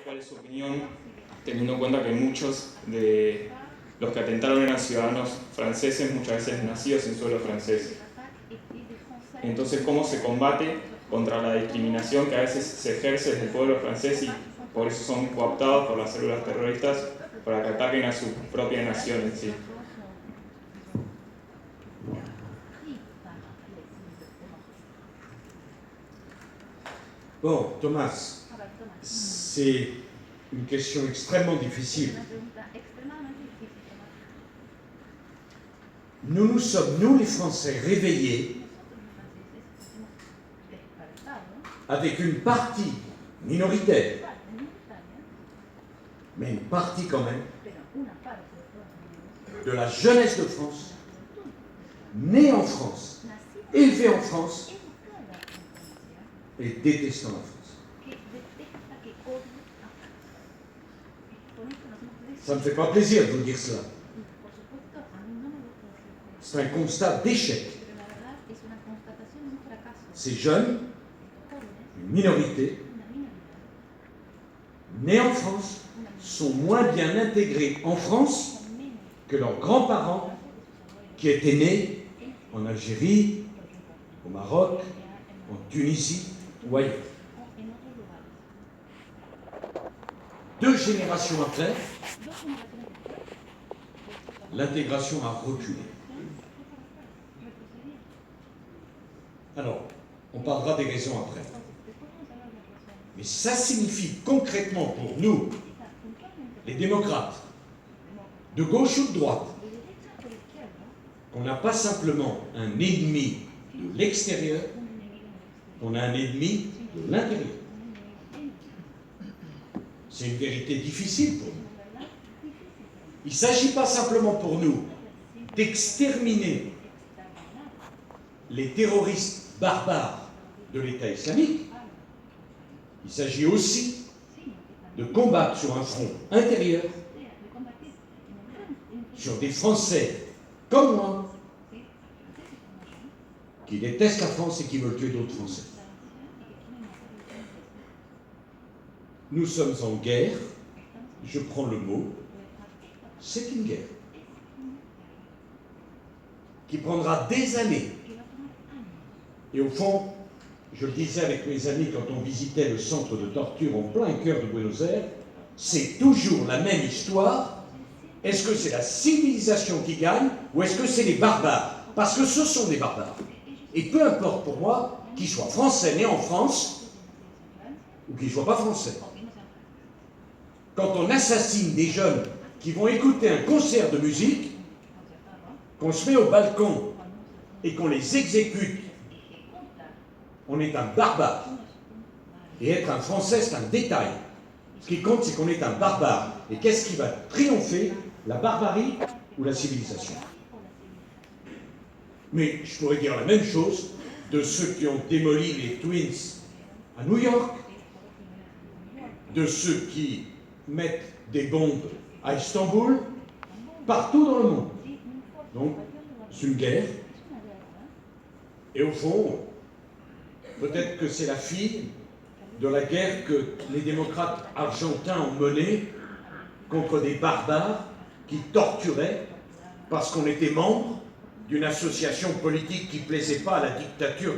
cuál es su opinión, teniendo en cuenta que muchos de los que atentaron eran ciudadanos franceses, muchas veces nacidos en suelo francés. Entonces, ¿cómo se combate contra la discriminación que a veces se ejerce desde el pueblo francés y por eso son cooptados por las células terroristas para que ataquen a su propia nación en sí? Bon, Thomas, c'est une question extrêmement difficile. Nous sommes, nous les Français, réveillés avec une partie minoritaire, mais une partie quand même, de la jeunesse de France, née en France, élevée en France, et détestant la France. Ça ne me fait pas plaisir de vous dire cela. C'est un constat d'échec. Ces jeunes, une minorité, nés en France, sont moins bien intégrés en France que leurs grands-parents qui étaient nés en Algérie, au Maroc, en Tunisie ou ailleurs. 2 générations après, l'intégration a reculé. Alors, on parlera des raisons après. Mais ça signifie concrètement pour nous, les démocrates, de gauche ou de droite, qu'on n'a pas simplement un ennemi de l'extérieur, on a un ennemi de l'intérieur. C'est une vérité difficile pour nous. Il ne s'agit pas simplement pour nous d'exterminer les terroristes barbares de l'État islamique, il s'agit aussi de combattre sur un front intérieur, sur des Français comme moi, qui détestent la France et qui veulent tuer d'autres Français. Nous sommes en guerre, je prends le mot, c'est une guerre qui prendra des années. Et au fond, je le disais avec mes amis quand on visitait le centre de torture en plein cœur de Buenos Aires, c'est toujours la même histoire. Est-ce que c'est la civilisation qui gagne ou est-ce que c'est les barbares? Parce que ce sont des barbares. Et peu importe pour moi qu'ils soient français nés en France ou qu'ils ne soient pas français. Quand on assassine des jeunes qui vont écouter un concert de musique, qu'on se met au balcon et qu'on les exécute, on est un barbare. Et être un Français, c'est un détail. Ce qui compte, c'est qu'on est un barbare. Et qu'est-ce qui va triompher, la barbarie ou la civilisation? Mais je pourrais dire la même chose de ceux qui ont démoli les Twins à New York, de ceux qui mettent des bombes à Istanbul, partout dans le monde. Donc, c'est une guerre. Et au fond, peut-être que c'est la fille de la guerre que les démocrates argentins ont menée contre des barbares qui torturaient parce qu'on était membre d'une association politique qui ne plaisait pas à la dictature,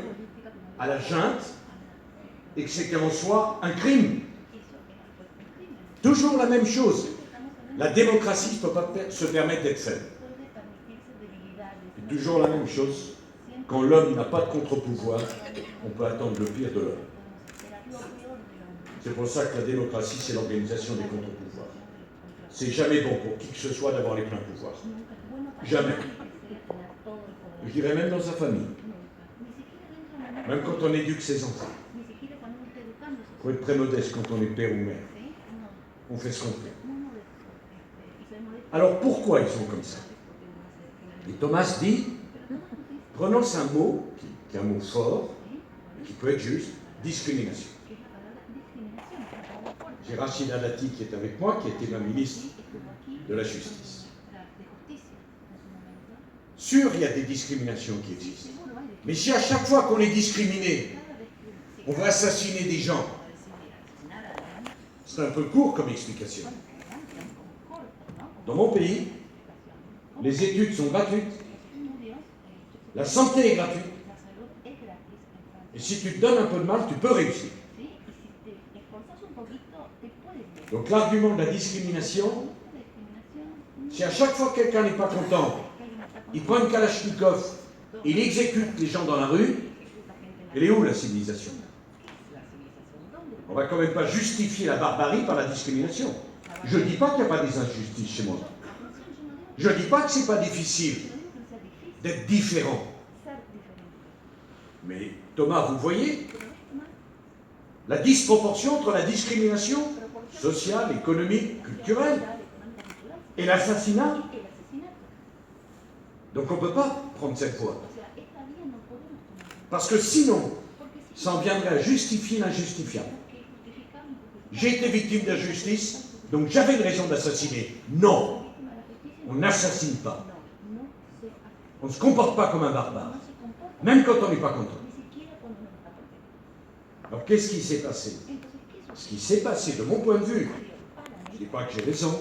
à la junte, et que c'était en soi un crime. Toujours la même chose. La démocratie ne peut pas se permettre d'être faible. C'est toujours la même chose. Quand l'homme n'a pas de contre-pouvoir, on peut attendre le pire de l'homme. C'est pour ça que la démocratie, c'est l'organisation des contre-pouvoirs. C'est jamais bon pour qui que ce soit d'avoir les pleins pouvoirs. Jamais. Je dirais même dans sa famille. Même quand on éduque ses enfants. Il faut être très modeste quand on est père ou mère. On fait ce qu'on fait. Alors pourquoi ils sont comme ça? Et Thomas dit, prononce un mot, qui est un mot fort, qui peut être juste, discrimination. J'ai Rachida Dati qui est avec moi, qui était ma ministre de la Justice. Sûr, il y a des discriminations qui existent. Mais si à chaque fois qu'on est discriminé, on va assassiner des gens, C'est un peu court comme explication. Dans mon pays, les études sont gratuites, la santé est gratuite, et si tu te donnes un peu de mal, tu peux réussir. Donc l'argument de la discrimination, si à chaque fois que quelqu'un n'est pas content, il prend une kalachnikov, il exécute les gens dans la rue, elle est où la civilisation? On ne va quand même pas justifier la barbarie par la discrimination. Je ne dis pas qu'il n'y a pas des injustices chez moi. Je ne dis pas que ce n'est pas difficile d'être différent. Mais Thomas, vous voyez la disproportion entre la discrimination sociale, économique, culturelle et l'assassinat. Donc on ne peut pas prendre cette voie. Parce que sinon, ça en viendrait à justifier l'injustifiable. J'ai été victime d'injustice, donc j'avais une raison d'assassiner. Non, on n'assassine pas. On ne se comporte pas comme un barbare, même quand on n'est pas content. Alors qu'est-ce qui s'est passé? Ce qui s'est passé de mon point de vue, je ne dis pas que j'ai raison,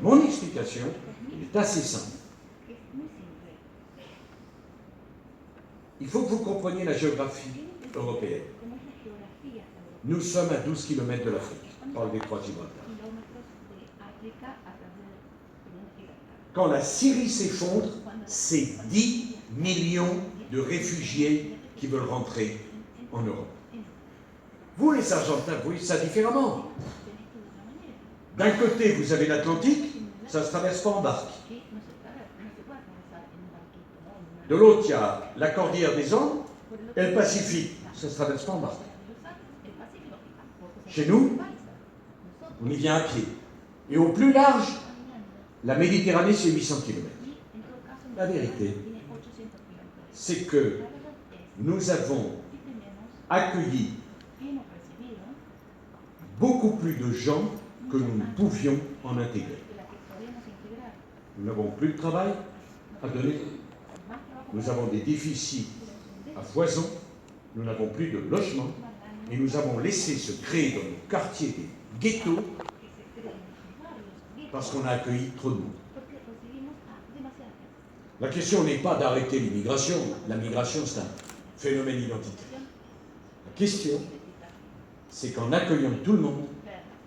mon explication est assez simple. Il faut que vous compreniez la géographie européenne. Nous sommes à 12 km de l'Afrique, par le détroit de Gibraltar. Quand la Syrie s'effondre, c'est 10 millions de réfugiés qui veulent rentrer en Europe. Vous, les Argentins, vous voyez ça différemment. D'un côté, vous avez l'Atlantique, ça ne se traverse pas en barque. De l'autre, il y a la cordillère des Andes et le Pacifique, ça ne se traverse pas en barque. Chez nous, on y vient à pied. Et au plus large, la Méditerranée, c'est 800 km. La vérité, c'est que nous avons accueilli beaucoup plus de gens que nous ne pouvions en intégrer. Nous n'avons plus de travail à donner. Nous avons des déficits à foison. Nous n'avons plus de logement. Et nous avons laissé se créer dans nos quartiers des ghettos parce qu'on a accueilli trop de monde. La question n'est pas d'arrêter l'immigration. La migration, c'est un phénomène identitaire. La question, c'est qu'en accueillant tout le monde,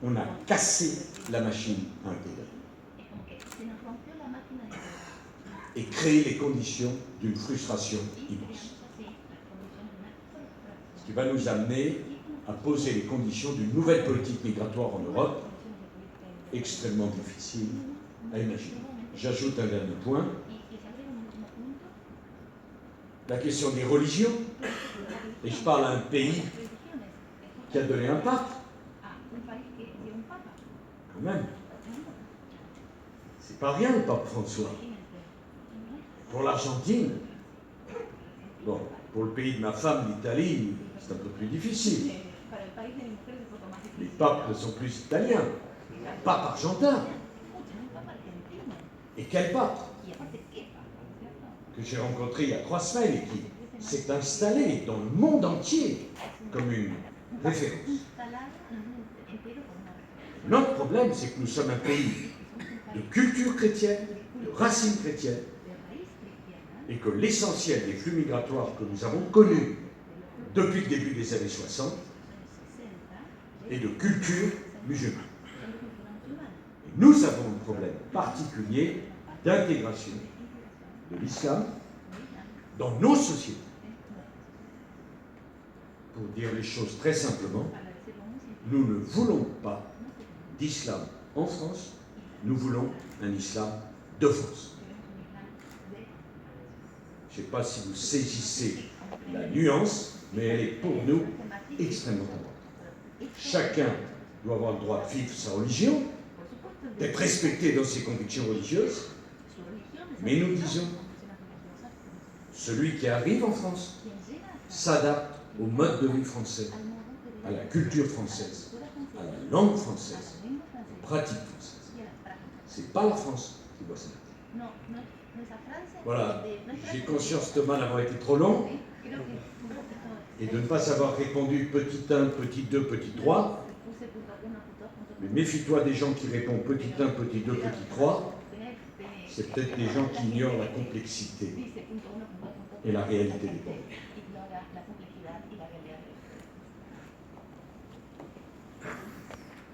on a cassé la machine à intégrer. Et créé les conditions d'une frustration immense. Ce qui va nous amener à poser les conditions d'une nouvelle politique migratoire en Europe, extrêmement difficile à imaginer. J'ajoute un dernier point. La question des religions. Et je parle à un pays qui a donné un pape. Quand même. C'est pas rien le pape François. Pour l'Argentine, bon, pour le pays de ma femme, l'Italie, c'est un peu plus difficile. Les papes ne sont plus italiens. Pape argentin. Et quel pape? Que j'ai rencontré il y a 3 semaines et qui s'est installé dans le monde entier comme une référence. Notre problème, c'est que nous sommes un pays de culture chrétienne, de racines chrétiennes, et que l'essentiel des flux migratoires que nous avons connus depuis le début des années 60 est de culture musulmane. Et nous avons un problème particulier d'intégration de l'islam dans nos sociétés. Pour dire les choses très simplement, nous ne voulons pas d'islam en France, nous voulons un islam de France. Je ne sais pas si vous saisissez la nuance, mais elle est pour nous extrêmement importante. Chacun doit avoir le droit de vivre sa religion, d'être respecté dans ses convictions religieuses, mais nous disons, celui qui arrive en France s'adapte au mode de vie français, à la culture française, à la langue française, aux pratiques françaises. Ce n'est pas la France qui doit s'adapter. Voilà, j'ai conscience, Thomas, d'avoir été trop long et de ne pas avoir répondu petit 1, petit 2, petit 3. Méfie-toi des gens qui répondent petit 1, petit 2, petit 3. C'est peut-être des gens qui ignorent la complexité et la réalité des problèmes.